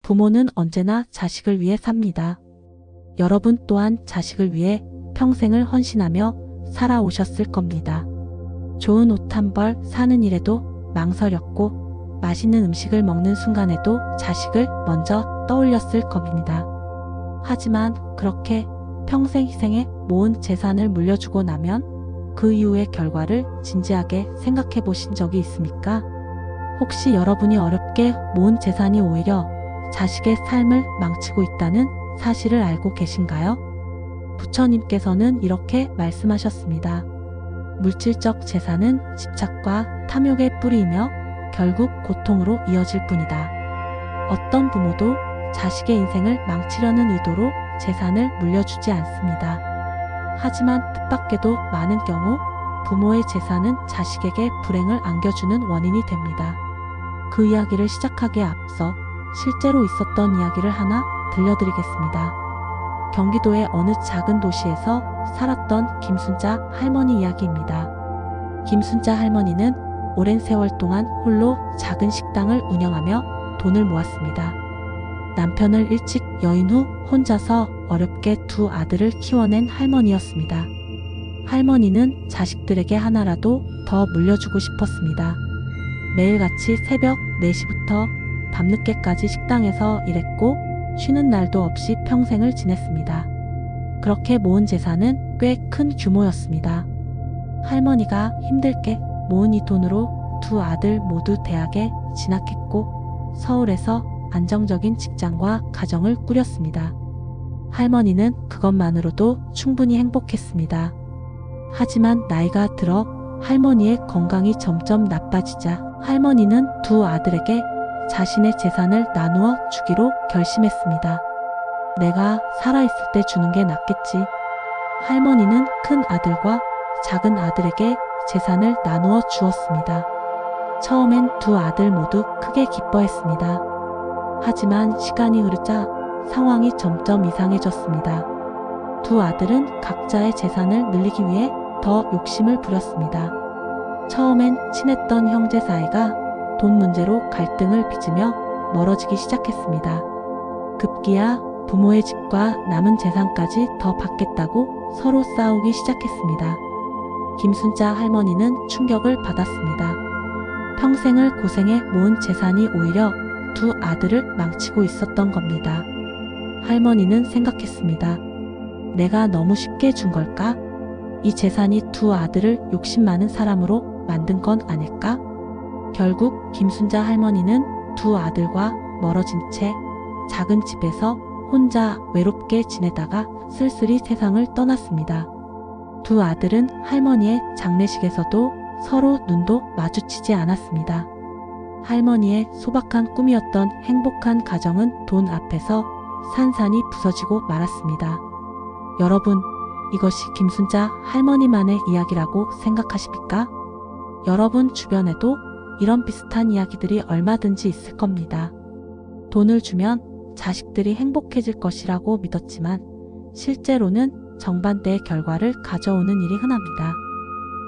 부모는 언제나 자식을 위해 삽니다. 여러분 또한 자식을 위해 평생을 헌신하며 살아오셨을 겁니다. 좋은 옷 한 벌 사는 일에도 망설였고 맛있는 음식을 먹는 순간에도 자식을 먼저 떠올렸을 겁니다. 하지만 그렇게 평생 희생해 모은 재산을 물려주고 나면 그 이후의 결과를 진지하게 생각해 보신 적이 있습니까? 혹시 여러분이 어렵게 모은 재산이 오히려 자식의 삶을 망치고 있다는 사실을 알고 계신가요? 부처님께서는 이렇게 말씀하셨습니다. 물질적 재산은 집착과 탐욕의 뿌리이며 결국 고통으로 이어질 뿐이다. 어떤 부모도 자식의 인생을 망치려는 의도로 재산을 물려주지 않습니다. 하지만 뜻밖에도 많은 경우 부모의 재산은 자식에게 불행을 안겨주는 원인이 됩니다. 그 이야기를 시작하기에 앞서 실제로 있었던 이야기를 하나 들려드리겠습니다. 경기도의 어느 작은 도시에서 살았던 김순자 할머니 이야기입니다. 김순자 할머니는 오랜 세월 동안 홀로 작은 식당을 운영하며 돈을 모았습니다. 남편을 일찍 여인 후 혼자서 어렵게 두 아들을 키워낸 할머니였습니다. 할머니는 자식들에게 하나라도 더 물려주고 싶었습니다. 매일같이 새벽 4시부터 밤늦게까지 식당에서 일했고 쉬는 날도 없이 평생을 지냈습니다. 그렇게 모은 재산은 꽤 큰 규모였습니다. 할머니가 힘들게 모은 이 돈으로 두 아들 모두 대학에 진학했고 서울에서 안정적인 직장과 가정을 꾸렸습니다. 할머니는 그것만으로도 충분히 행복했습니다. 하지만 나이가 들어 할머니의 건강이 점점 나빠지자 할머니는 두 아들에게 자신의 재산을 나누어 주기로 결심했습니다. 내가 살아있을 때 주는 게 낫겠지. 할머니는 큰 아들과 작은 아들에게 재산을 나누어 주었습니다. 처음엔 두 아들 모두 크게 기뻐했습니다. 하지만 시간이 흐르자 상황이 점점 이상해졌습니다. 두 아들은 각자의 재산을 늘리기 위해 더 욕심을 부렸습니다. 처음엔 친했던 형제 사이가 돈 문제로 갈등을 빚으며 멀어지기 시작했습니다. 급기야 부모의 집과 남은 재산까지 더 받겠다고 서로 싸우기 시작했습니다. 김순자 할머니는 충격을 받았습니다. 평생을 고생해 모은 재산이 오히려 두 아들을 망치고 있었던 겁니다. 할머니는 생각했습니다. 내가 너무 쉽게 준 걸까? 이 재산이 두 아들을 욕심 많은 사람으로 만든 건 아닐까? 결국 김순자 할머니는 두 아들과 멀어진 채 작은 집에서 혼자 외롭게 지내다가 쓸쓸히 세상을 떠났습니다. 두 아들은 할머니의 장례식에서도 서로 눈도 마주치지 않았습니다. 할머니의 소박한 꿈이었던 행복한 가정은 돈 앞에서 산산이 부서지고 말았습니다. 여러분, 이것이 김순자 할머니만의 이야기라고 생각하십니까? 여러분 주변에도 이런 비슷한 이야기들이 얼마든지 있을 겁니다. 돈을 주면 자식들이 행복해질 것이라고 믿었지만 실제로는 정반대의 결과를 가져오는 일이 흔합니다.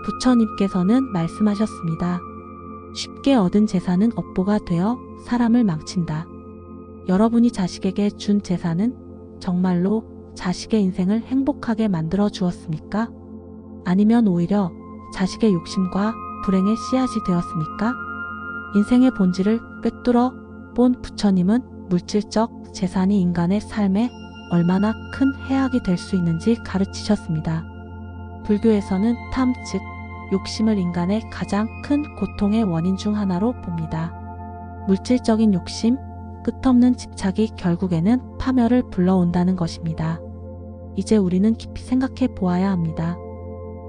부처님께서는 말씀하셨습니다. 쉽게 얻은 재산은 업보가 되어 사람을 망친다. 여러분이 자식에게 준 재산은 정말로 자식의 인생을 행복하게 만들어 주었습니까? 아니면 오히려 자식의 욕심과 불행의 씨앗이 되었습니까? 인생의 본질을 꿰뚫어 본 부처님은 물질적 재산이 인간의 삶에 얼마나 큰 해악이 될 수 있는지 가르치셨습니다. 불교에서는 탐, 즉 욕심을 인간의 가장 큰 고통의 원인 중 하나로 봅니다. 물질적인 욕심, 끝없는 집착이 결국에는 파멸을 불러온다는 것입니다. 이제 우리는 깊이 생각해 보아야 합니다.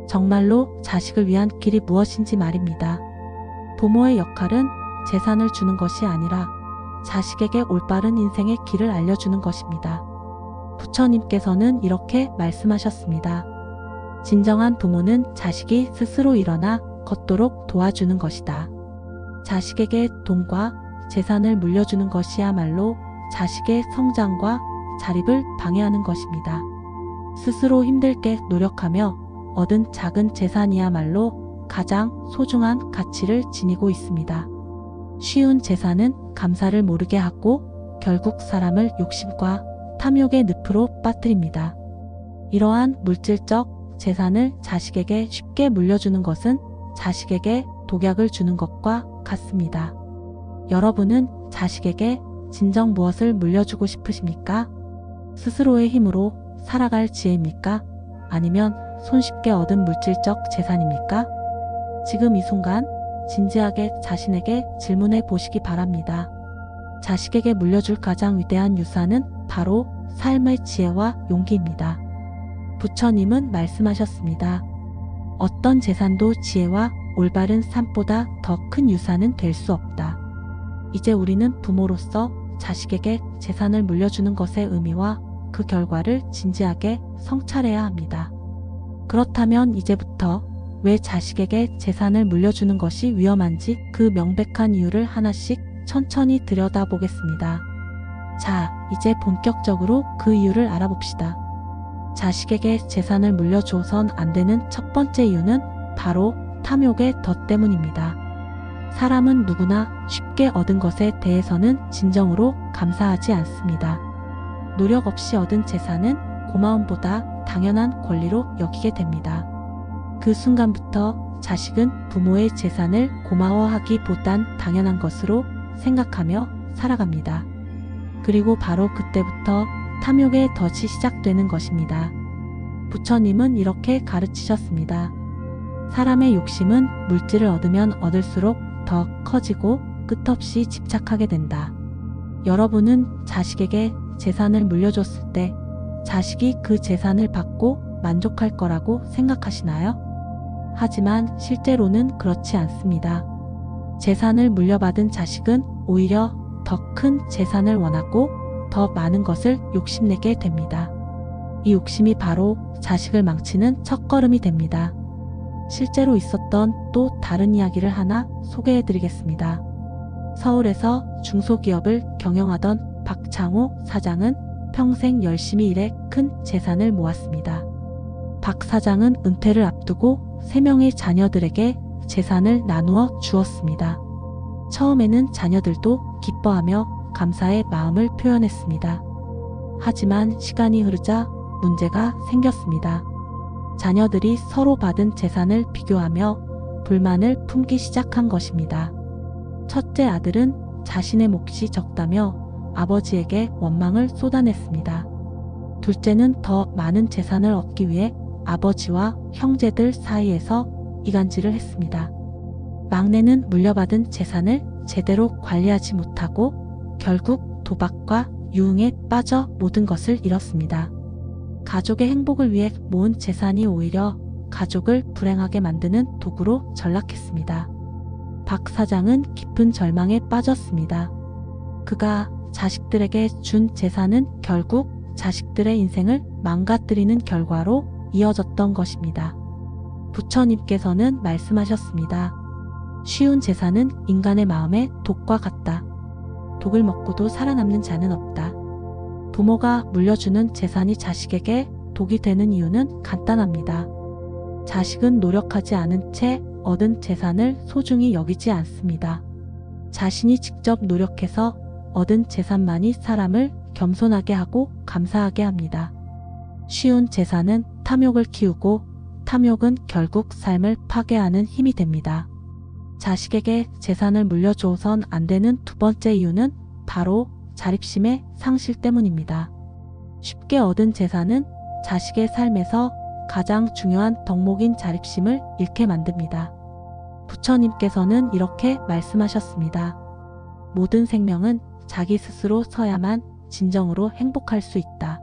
정말로 자식을 위한 길이 무엇인지 말입니다. 부모의 역할은 재산을 주는 것이 아니라 자식에게 올바른 인생의 길을 알려주는 것입니다. 부처님께서는 이렇게 말씀하셨습니다. 진정한 부모는 자식이 스스로 일어나 걷도록 도와주는 것이다. 자식에게 돈과 재산을 물려주는 것이야말로 자식의 성장과 자립을 방해하는 것입니다. 스스로 힘들게 노력하며 얻은 작은 재산이야말로 가장 소중한 가치를 지니고 있습니다. 쉬운 재산은 감사를 모르게 하고 결국 사람을 욕심과 탐욕의 늪으로 빠뜨립니다. 이러한 물질적 재산을 자식에게 쉽게 물려주는 것은 자식에게 독약을 주는 것과 같습니다. 여러분은 자식에게 진정 무엇을 물려주고 싶으십니까? 스스로의 힘으로 살아갈 지혜입니까? 아니면 손쉽게 얻은 물질적 재산입니까? 지금 이 순간 진지하게 자신에게 질문해 보시기 바랍니다. 자식에게 물려줄 가장 위대한 유산은 바로 삶의 지혜와 용기입니다. 부처님은 말씀하셨습니다. 어떤 재산도 지혜와 올바른 삶보다 더 큰 유산은 될 수 없다. 이제 우리는 부모로서 자식에게 재산을 물려주는 것의 의미와 그 결과를 진지하게 성찰해야 합니다. 그렇다면 이제부터 왜 자식에게 재산을 물려주는 것이 위험한지 그 명백한 이유를 하나씩 천천히 들여다보겠습니다. 자, 이제 본격적으로 그 이유를 알아봅시다. 자식에게 재산을 물려줘선 안 되는 첫 번째 이유는 바로 탐욕의 덫 때문입니다. 사람은 누구나 쉽게 얻은 것에 대해서는 진정으로 감사하지 않습니다. 노력 없이 얻은 재산은 고마움보다 당연한 권리로 여기게 됩니다. 그 순간부터 자식은 부모의 재산을 고마워하기보단 당연한 것으로 생각하며 살아갑니다. 그리고 바로 그때부터 탐욕의 덫이 시작되는 것입니다. 부처님은 이렇게 가르치셨습니다. 사람의 욕심은 물질을 얻으면 얻을수록 더 커지고 끝없이 집착하게 된다. 여러분은 자식에게 재산을 물려줬을 때 자식이 그 재산을 받고 만족할 거라고 생각하시나요? 하지만 실제로는 그렇지 않습니다. 재산을 물려받은 자식은 오히려 더 큰 재산을 원하고 더 많은 것을 욕심내게 됩니다. 이 욕심이 바로 자식을 망치는 첫걸음이 됩니다. 실제로 있었던 또 다른 이야기를 하나 소개해드리겠습니다. 서울에서 중소기업을 경영하던 박창호 사장은 평생 열심히 일해 큰 재산을 모았습니다. 박 사장은 은퇴를 앞두고 3명의 자녀들에게 재산을 나누어 주었습니다. 처음에는 자녀들도 기뻐하며 감사의 마음을 표현했습니다. 하지만 시간이 흐르자 문제가 생겼습니다. 자녀들이 서로 받은 재산을 비교하며 불만을 품기 시작한 것입니다. 첫째 아들은 자신의 몫이 적다며 아버지에게 원망을 쏟아냈습니다. 둘째는 더 많은 재산을 얻기 위해 아버지와 형제들 사이에서 이간질을 했습니다. 막내는 물려받은 재산을 제대로 관리하지 못하고 결국 도박과 유흥에 빠져 모든 것을 잃었습니다. 가족의 행복을 위해 모은 재산이 오히려 가족을 불행하게 만드는 도구로 전락했습니다. 박 사장은 깊은 절망에 빠졌습니다. 그가 자식들에게 준 재산은 결국 자식들의 인생을 망가뜨리는 결과로 이어졌던 것입니다. 부처님께서는 말씀하셨습니다. 쉬운 재산은 인간의 마음의 독과 같다. 독을 먹고도 살아남는 자는 없다. 부모가 물려주는 재산이 자식에게 독이 되는 이유는 간단합니다. 자식은 노력하지 않은 채 얻은 재산을 소중히 여기지 않습니다. 자신이 직접 노력해서 얻은 재산만이 사람을 겸손하게 하고 감사하게 합니다. 쉬운 재산은 탐욕을 키우고 탐욕은 결국 삶을 파괴하는 힘이 됩니다. 자식에게 재산을 물려줘선 안 되는 두 번째 이유는 바로 자립심의 상실 때문입니다. 쉽게 얻은 재산은 자식의 삶에서 가장 중요한 덕목인 자립심을 잃게 만듭니다. 부처님께서는 이렇게 말씀하셨습니다. 모든 생명은 자기 스스로 서야만 진정으로 행복할 수 있다.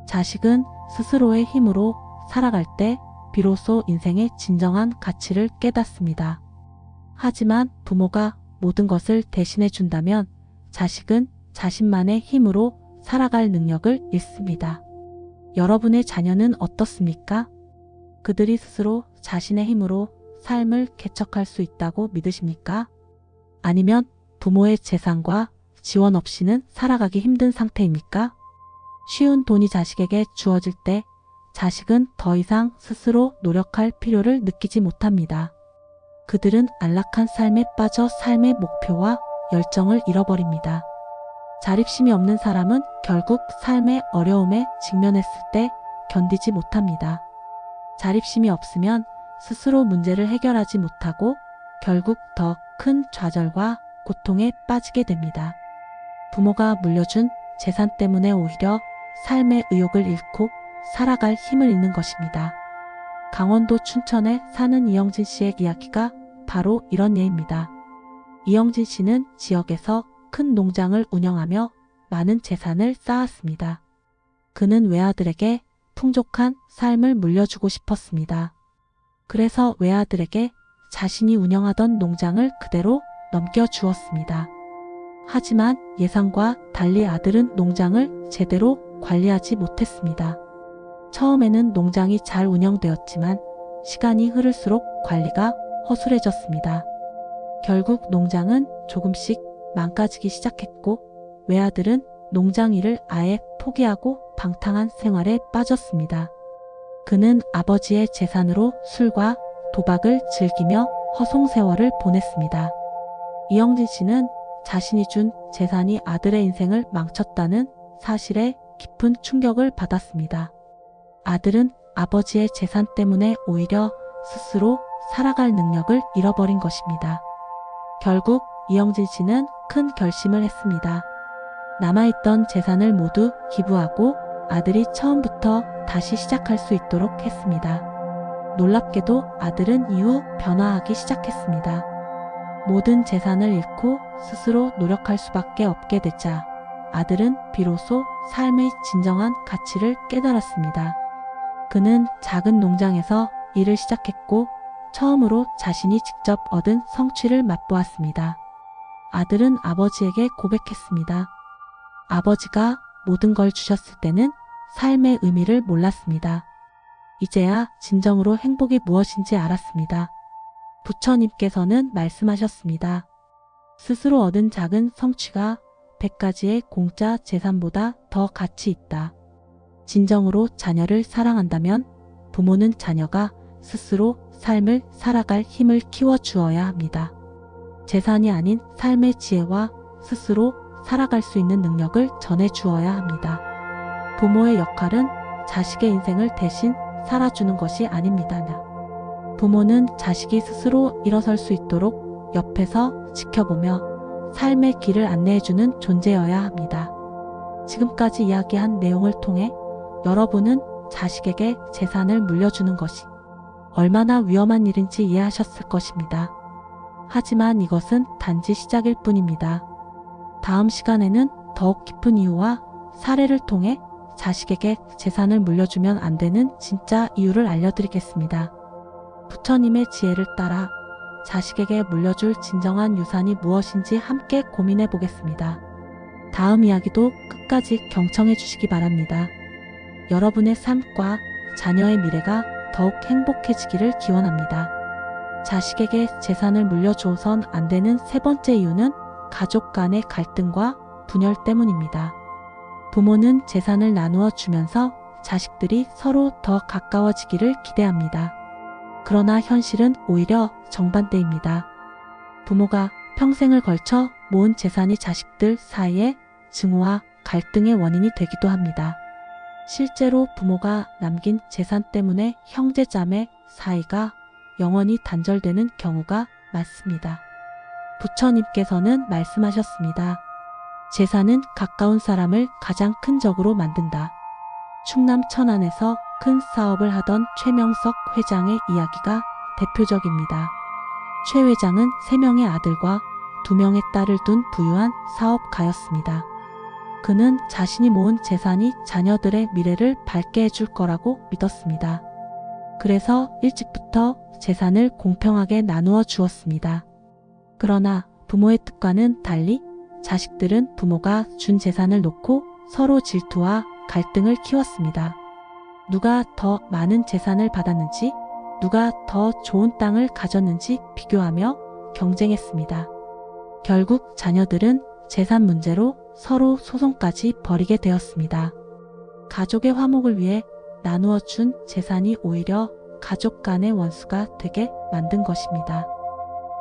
자식은 스스로의 힘으로 살아갈 때 비로소 인생의 진정한 가치를 깨닫습니다. 하지만 부모가 모든 것을 대신해 준다면 자식은 자신만의 힘으로 살아갈 능력을 잃습니다. 여러분의 자녀는 어떻습니까? 그들이 스스로 자신의 힘으로 삶을 개척할 수 있다고 믿으십니까? 아니면 부모의 재산과 지원 없이는 살아가기 힘든 상태입니까? 쉬운 돈이 자식에게 주어질 때 자식은 더 이상 스스로 노력할 필요를 느끼지 못합니다. 그들은 안락한 삶에 빠져 삶의 목표와 열정을 잃어버립니다. 자립심이 없는 사람은 결국 삶의 어려움에 직면했을 때 견디지 못합니다. 자립심이 없으면 스스로 문제를 해결하지 못하고 결국 더 큰 좌절과 고통에 빠지게 됩니다. 부모가 물려준 재산 때문에 오히려 삶의 의욕을 잃고 살아갈 힘을 잃는 것입니다. 강원도 춘천에 사는 이영진 씨의 이야기가 바로 이런 예입니다. 이영진 씨는 지역에서 큰 농장을 운영하며 많은 재산을 쌓았습니다. 그는 외아들에게 풍족한 삶을 물려주고 싶었습니다. 그래서 외아들에게 자신이 운영하던 농장을 그대로 넘겨주었습니다. 하지만 예상과 달리 아들은 농장을 제대로 관리하지 못했습니다. 처음에는 농장이 잘 운영되었지만 시간이 흐를수록 관리가 허술해졌습니다. 결국 농장은 조금씩 망가지기 시작했고 외아들은 농장 일을 아예 포기하고 방탕한 생활에 빠졌습니다. 그는 아버지의 재산으로 술과 도박을 즐기며 허송세월을 보냈습니다. 이영진 씨는 자신이 준 재산이 아들의 인생을 망쳤다는 사실에 깊은 충격을 받았습니다. 아들은 아버지의 재산 때문에 오히려 스스로 살아갈 능력을 잃어버린 것입니다. 결국 이영진 씨는 큰 결심을 했습니다. 남아있던 재산을 모두 기부하고 아들이 처음부터 다시 시작할 수 있도록 했습니다. 놀랍게도 아들은 이후 변화하기 시작했습니다. 모든 재산을 잃고 스스로 노력할 수밖에 없게 되자 아들은 비로소 삶의 진정한 가치를 깨달았습니다. 그는 작은 농장에서 일을 시작했고 처음으로 자신이 직접 얻은 성취를 맛보았습니다. 아들은 아버지에게 고백했습니다. 아버지가 모든 걸 주셨을 때는 삶의 의미를 몰랐습니다. 이제야 진정으로 행복이 무엇인지 알았습니다. 부처님께서는 말씀하셨습니다. 스스로 얻은 작은 성취가 100가지의 공짜 재산보다 더 가치 있다. 진정으로 자녀를 사랑한다면 부모는 자녀가 스스로 삶을 살아갈 힘을 키워주어야 합니다. 재산이 아닌 삶의 지혜와 스스로 살아갈 수 있는 능력을 전해주어야 합니다. 부모의 역할은 자식의 인생을 대신 살아주는 것이 아닙니다. 부모는 자식이 스스로 일어설 수 있도록 옆에서 지켜보며 삶의 길을 안내해주는 존재여야 합니다. 지금까지 이야기한 내용을 통해 여러분은 자식에게 재산을 물려주는 것이 얼마나 위험한 일인지 이해하셨을 것입니다. 하지만 이것은 단지 시작일 뿐입니다. 다음 시간에는 더욱 깊은 이유와 사례를 통해 자식에게 재산을 물려주면 안 되는 진짜 이유를 알려드리겠습니다. 부처님의 지혜를 따라 자식에게 물려줄 진정한 유산이 무엇인지 함께 고민해 보겠습니다. 다음 이야기도 끝까지 경청해 주시기 바랍니다. 여러분의 삶과 자녀의 미래가 더욱 행복해지기를 기원합니다. 자식에게 재산을 물려줘선 안 되는 세 번째 이유는 가족 간의 갈등과 분열 때문입니다. 부모는 재산을 나누어 주면서 자식들이 서로 더 가까워지기를 기대합니다. 그러나 현실은 오히려 정반대입니다. 부모가 평생을 걸쳐 모은 재산이 자식들 사이에 증오와 갈등의 원인이 되기도 합니다. 실제로 부모가 남긴 재산 때문에 형제자매 사이가 영원히 단절되는 경우가 많습니다. 부처님께서는 말씀하셨습니다. 재산은 가까운 사람을 가장 큰 적으로 만든다. 충남 천안에서 큰 사업을 하던 최명석 회장의 이야기가 대표적입니다. 최 회장은 3명의 아들과 2명의 딸을 둔 부유한 사업가였습니다. 그는 자신이 모은 재산이 자녀들의 미래를 밝게 해줄 거라고 믿었습니다. 그래서 일찍부터 재산을 공평하게 나누어 주었습니다. 그러나 부모의 뜻과는 달리 자식들은 부모가 준 재산을 놓고 서로 질투와 갈등을 키웠습니다. 누가 더 많은 재산을 받았는지, 누가 더 좋은 땅을 가졌는지 비교하며 경쟁했습니다. 결국 자녀들은 재산 문제로 서로 소송까지 벌이게 되었습니다. 가족의 화목을 위해 나누어 준 재산이 오히려 가족 간의 원수가 되게 만든 것입니다.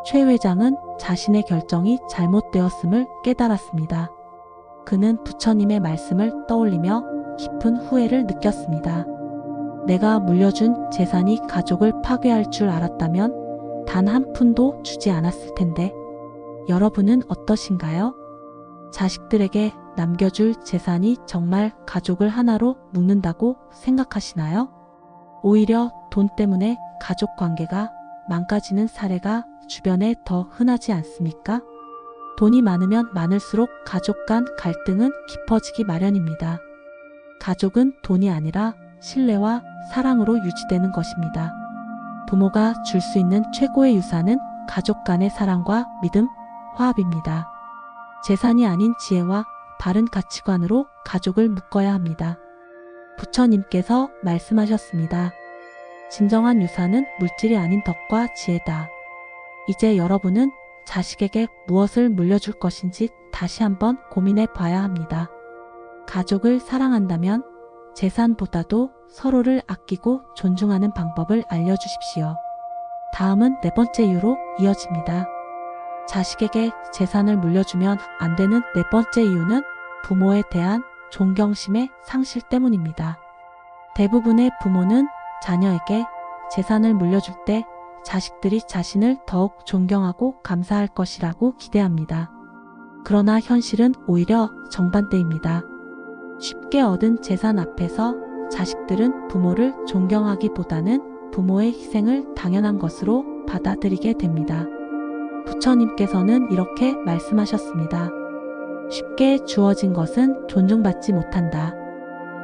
최 회장은 자신의 결정이 잘못되었음을 깨달았습니다. 그는 부처님의 말씀을 떠올리며 깊은 후회를 느꼈습니다. 내가 물려준 재산이 가족을 파괴할 줄 알았다면 단 한 푼도 주지 않았을 텐데. 여러분은 어떠신가요? 자식들에게 남겨줄 재산이 정말 가족을 하나로 묶는다고 생각하시나요? 오히려 돈 때문에 가족 관계가 망가지는 사례가 주변에 더 흔하지 않습니까? 돈이 많으면 많을수록 가족 간 갈등은 깊어지기 마련입니다. 가족은 돈이 아니라 신뢰와 사랑으로 유지되는 것입니다. 부모가 줄 수 있는 최고의 유산은 가족 간의 사랑과 믿음, 화합입니다. 재산이 아닌 지혜와 바른 가치관으로 가족을 묶어야 합니다. 부처님께서 말씀하셨습니다. 진정한 유산은 물질이 아닌 덕과 지혜다. 이제 여러분은 자식에게 무엇을 물려줄 것인지 다시 한번 고민해 봐야 합니다. 가족을 사랑한다면 재산보다도 서로를 아끼고 존중하는 방법을 알려주십시오. 다음은 네 번째 이유로 이어집니다. 자식에게 재산을 물려주면 안 되는 네 번째 이유는 부모에 대한 존경심의 상실 때문입니다. 대부분의 부모는 자녀에게 재산을 물려줄 때 자식들이 자신을 더욱 존경하고 감사할 것이라고 기대합니다. 그러나 현실은 오히려 정반대입니다. 쉽게 얻은 재산 앞에서 자식들은 부모를 존경하기보다는 부모의 희생을 당연한 것으로 받아들이게 됩니다. 부처님께서는 이렇게 말씀하셨습니다. 쉽게 주어진 것은 존중받지 못한다.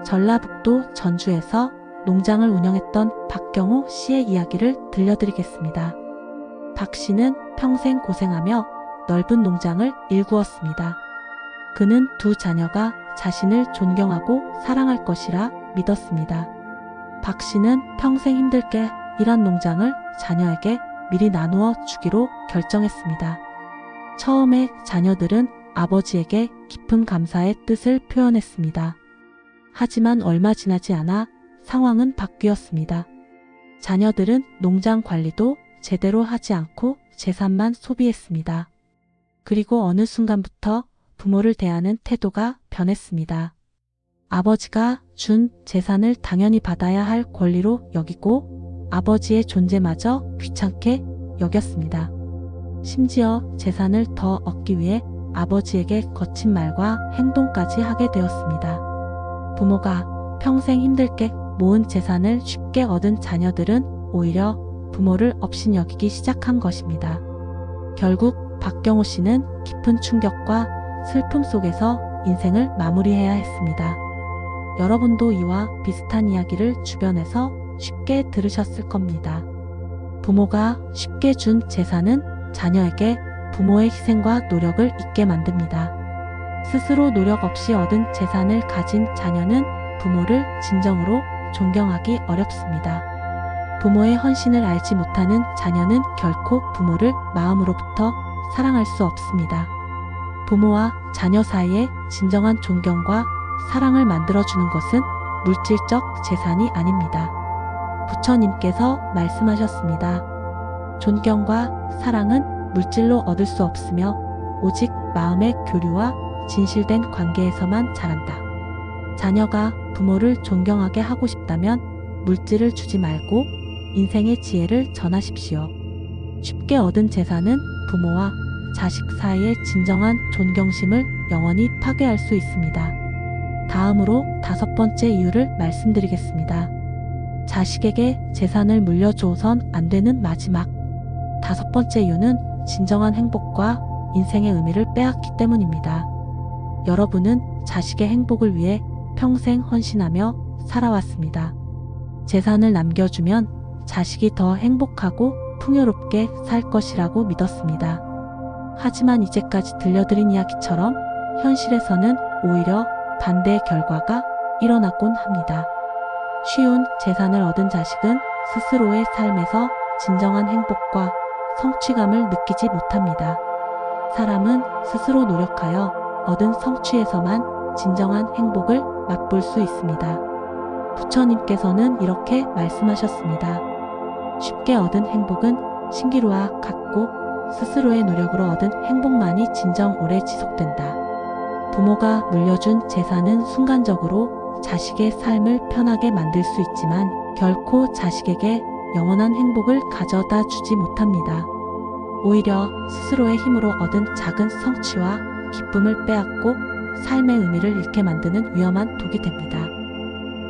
전라북도 전주에서 농장을 운영했던 박경호 씨의 이야기를 들려드리겠습니다. 박 씨는 평생 고생하며 넓은 농장을 일구었습니다. 그는 두 자녀가 자신을 존경하고 사랑할 것이라 믿었습니다. 박 씨는 평생 힘들게 일한 농장을 자녀에게 미리 나누어 주기로 결정했습니다. 처음에 자녀들은 아버지에게 깊은 감사의 뜻을 표현했습니다. 하지만 얼마 지나지 않아 상황은 바뀌었습니다. 자녀들은 농장 관리도 제대로 하지 않고 재산만 소비했습니다. 그리고 어느 순간부터 부모를 대하는 태도가 변했습니다. 아버지가 준 재산을 당연히 받아야 할 권리로 여기고 아버지의 존재마저 귀찮게 여겼습니다. 심지어 재산을 더 얻기 위해 아버지에게 거친 말과 행동까지 하게 되었습니다. 부모가 평생 힘들게 모은 재산을 쉽게 얻은 자녀들은 오히려 부모를 업신여기기 시작한 것입니다. 결국 박경호 씨는 깊은 충격과 슬픔 속에서 인생을 마무리해야 했습니다. 여러분도 이와 비슷한 이야기를 주변에서 쉽게 들으셨을 겁니다. 부모가 쉽게 준 재산은 자녀에게 부모의 희생과 노력을 잊게 만듭니다. 스스로 노력 없이 얻은 재산을 가진 자녀는 부모를 진정으로 존경하기 어렵습니다. 부모의 헌신을 알지 못하는 자녀는 결코 부모를 마음으로부터 사랑할 수 없습니다. 부모와 자녀 사이에 진정한 존경과 사랑을 만들어주는 것은 물질적 재산이 아닙니다. 부처님께서 말씀하셨습니다. 존경과 사랑은 물질로 얻을 수 없으며 오직 마음의 교류와 진실된 관계에서만 자란다. 자녀가 부모를 존경하게 하고 싶다면 물질을 주지 말고 인생의 지혜를 전하십시오. 쉽게 얻은 재산은 부모와 자식 사이의 진정한 존경심을 영원히 파괴할 수 있습니다. 다음으로 다섯 번째 이유를 말씀드리겠습니다. 자식에게 재산을 물려줘선 안 되는 마지막 다섯 번째 이유는 진정한 행복과 인생의 의미를 빼앗기 때문입니다. 여러분은 자식의 행복을 위해 평생 헌신하며 살아왔습니다. 재산을 남겨주면 자식이 더 행복하고 풍요롭게 살 것이라고 믿었습니다. 하지만 이제까지 들려드린 이야기처럼 현실에서는 오히려 반대의 결과가 일어나곤 합니다. 쉬운 재산을 얻은 자식은 스스로의 삶에서 진정한 행복과 성취감을 느끼지 못합니다. 사람은 스스로 노력하여 얻은 성취에서만 진정한 행복을 맛볼 수 있습니다. 부처님께서는 이렇게 말씀하셨습니다. 쉽게 얻은 행복은 신기루와 같고 스스로의 노력으로 얻은 행복만이 진정 오래 지속된다. 부모가 물려준 재산은 순간적으로 자식의 삶을 편하게 만들 수 있지만 결코 자식에게 영원한 행복을 가져다 주지 못합니다. 오히려 스스로의 힘으로 얻은 작은 성취와 기쁨을 빼앗고 삶의 의미를 잃게 만드는 위험한 독이 됩니다.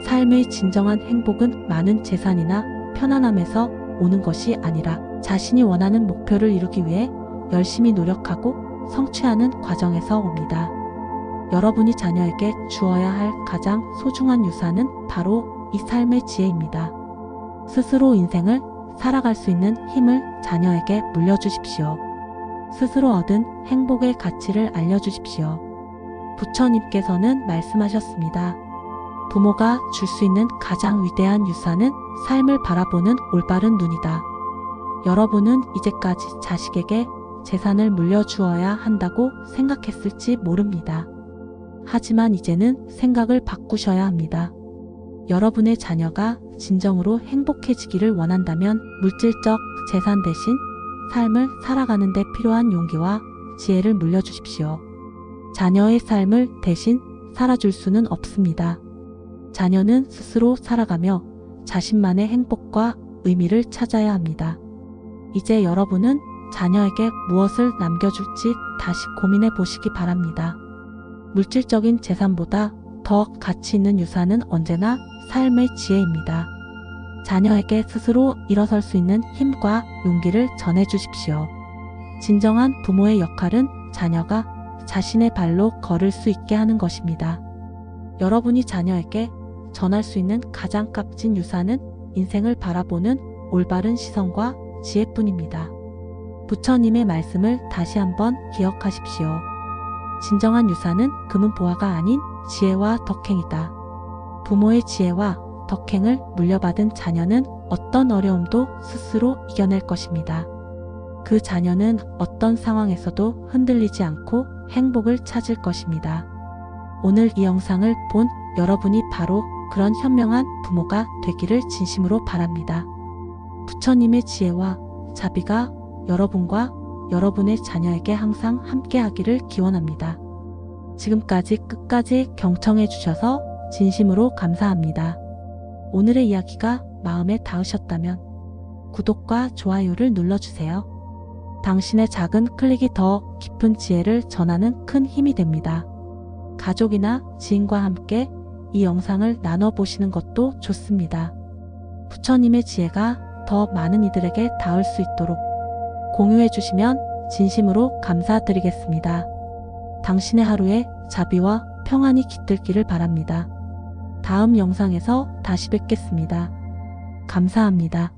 삶의 진정한 행복은 많은 재산이나 편안함에서 오는 것이 아니라 자신이 원하는 목표를 이루기 위해 열심히 노력하고 성취하는 과정에서 옵니다. 여러분이 자녀에게 주어야 할 가장 소중한 유산은 바로 이 삶의 지혜입니다. 스스로 인생을 살아갈 수 있는 힘을 자녀에게 물려주십시오. 스스로 얻은 행복의 가치를 알려주십시오. 부처님께서는 말씀하셨습니다. 부모가 줄 수 있는 가장 위대한 유산은 삶을 바라보는 올바른 눈이다. 여러분은 이제까지 자식에게 재산을 물려주어야 한다고 생각했을지 모릅니다. 하지만 이제는 생각을 바꾸셔야 합니다. 여러분의 자녀가 진정으로 행복해지기를 원한다면 물질적 재산 대신 삶을 살아가는 데 필요한 용기와 지혜를 물려주십시오. 자녀의 삶을 대신 살아줄 수는 없습니다. 자녀는 스스로 살아가며 자신만의 행복과 의미를 찾아야 합니다. 이제 여러분은 자녀에게 무엇을 남겨줄지 다시 고민해 보시기 바랍니다. 물질적인 재산보다 더 가치 있는 유산은 언제나 삶의 지혜입니다. 자녀에게 스스로 일어설 수 있는 힘과 용기를 전해주십시오. 진정한 부모의 역할은 자녀가 자신의 발로 걸을 수 있게 하는 것입니다. 여러분이 자녀에게 전할 수 있는 가장 값진 유산은 인생을 바라보는 올바른 시선과 지혜뿐입니다. 부처님의 말씀을 다시 한번 기억하십시오. 진정한 유산은 금은 보화가 아닌 지혜와 덕행이다. 부모의 지혜와 덕행을 물려받은 자녀는 어떤 어려움도 스스로 이겨낼 것입니다. 그 자녀는 어떤 상황에서도 흔들리지 않고 행복을 찾을 것입니다. 오늘 이 영상을 본 여러분이 바로 그런 현명한 부모가 되기를 진심으로 바랍니다. 부처님의 지혜와 자비가 여러분과 여러분의 자녀에게 항상 함께하기를 기원합니다. 지금까지 끝까지 경청해 주셔서 진심으로 감사합니다. 오늘의 이야기가 마음에 닿으셨다면 구독과 좋아요를 눌러주세요. 당신의 작은 클릭이 더 깊은 지혜를 전하는 큰 힘이 됩니다. 가족이나 지인과 함께 이 영상을 나눠보시는 것도 좋습니다. 부처님의 지혜가 더 많은 이들에게 닿을 수 있도록 공유해 주시면 진심으로 감사드리겠습니다. 당신의 하루에 자비와 평안이 깃들기를 바랍니다. 다음 영상에서 다시 뵙겠습니다. 감사합니다.